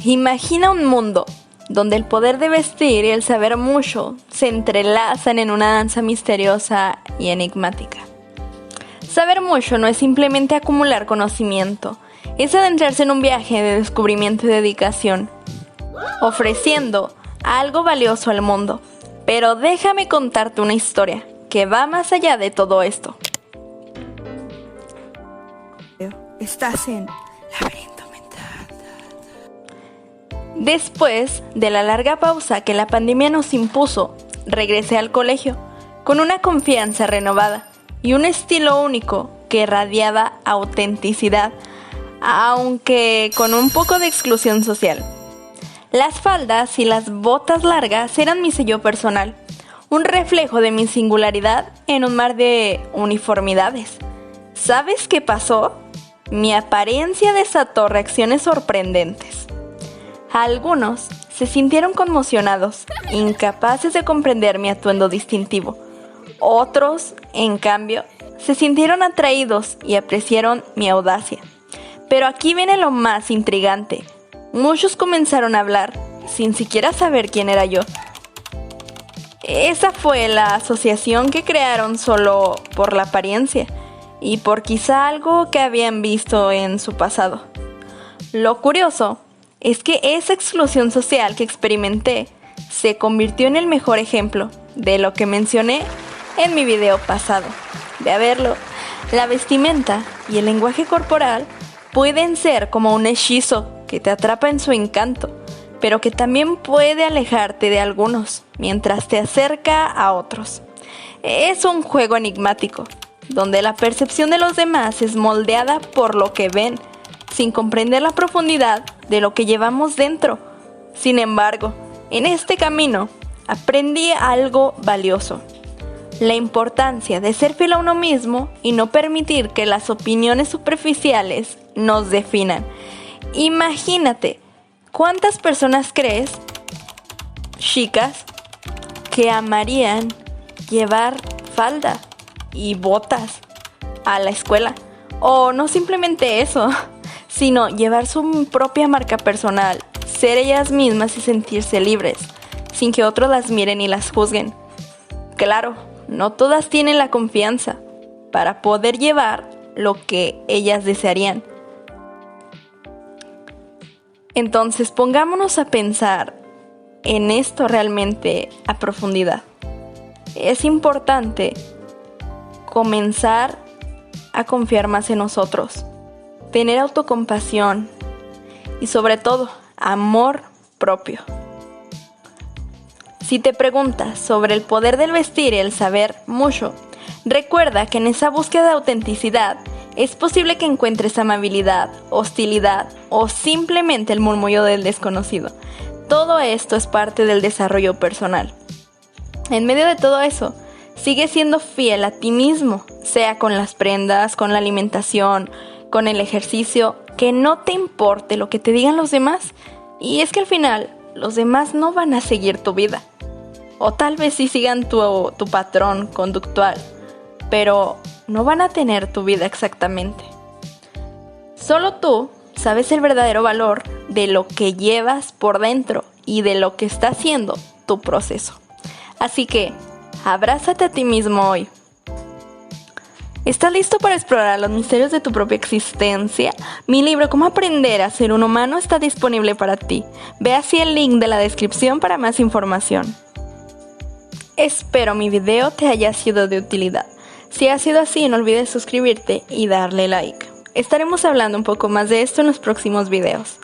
Imagina un mundo donde el poder de vestir y el saber mucho se entrelazan en una danza misteriosa y enigmática. Saber mucho no es simplemente acumular conocimiento, es adentrarse en un viaje de descubrimiento y dedicación, ofreciendo algo valioso al mundo. Pero déjame contarte una historia que va más allá de todo esto. Estás en Laberinto Mental. Después de la larga pausa que la pandemia nos impuso, regresé al colegio con una confianza renovada y un estilo único que irradiaba autenticidad, aunque con un poco de exclusión social. Las faldas y las botas largas eran mi sello personal, un reflejo de mi singularidad en un mar de uniformidades. ¿Sabes qué pasó? Mi apariencia desató reacciones sorprendentes. Algunos se sintieron conmocionados, incapaces de comprender mi atuendo distintivo. Otros, en cambio, se sintieron atraídos y apreciaron mi audacia. Pero aquí viene lo más intrigante. Muchos comenzaron a hablar sin siquiera saber quién era yo. Esa fue la asociación que crearon solo por la apariencia y por quizá algo que habían visto en su pasado. Lo curioso es que esa exclusión social que experimenté se convirtió en el mejor ejemplo de lo que mencioné en mi video pasado. Ve a verlo. La vestimenta y el lenguaje corporal pueden ser como un hechizo que te atrapa en su encanto, pero que también puede alejarte de algunos mientras te acerca a otros. Es un juego enigmático, donde la percepción de los demás es moldeada por lo que ven, sin comprender la profundidad de lo que llevamos dentro. Sin embargo, en este camino aprendí algo valioso: la importancia de ser fiel a uno mismo y no permitir que las opiniones superficiales nos definan. Imagínate, ¿cuántas personas crees, chicas, que amarían llevar falda y botas a la escuela? O no simplemente eso, sino llevar su propia marca personal, ser ellas mismas y sentirse libres, sin que otros las miren y las juzguen. Claro, no todas tienen la confianza para poder llevar lo que ellas desearían. Entonces pongámonos a pensar en esto realmente a profundidad. Es importante comenzar a confiar más en nosotros, tener autocompasión y sobre todo amor propio. Si te preguntas sobre el poder del vestir y el saber mucho, recuerda que en esa búsqueda de autenticidad es posible que encuentres amabilidad, hostilidad o simplemente el murmullo del desconocido. Todo esto es parte del desarrollo personal. En medio de todo eso, sigue siendo fiel a ti mismo, sea con las prendas, con la alimentación, con el ejercicio, que no te importe lo que te digan los demás. Y es que al final, los demás no van a seguir tu vida. O tal vez sí sigan tu patrón conductual, pero no van a tener tu vida exactamente. Solo tú sabes el verdadero valor de lo que llevas por dentro y de lo que está haciendo tu proceso. Así que, abrázate a ti mismo hoy. ¿Estás listo para explorar los misterios de tu propia existencia? Mi libro Cómo aprender a ser un humano está disponible para ti. Ve así el link de la descripción para más información. Espero mi video te haya sido de utilidad. Si ha sido así, no olvides suscribirte y darle like. Estaremos hablando un poco más de esto en los próximos videos.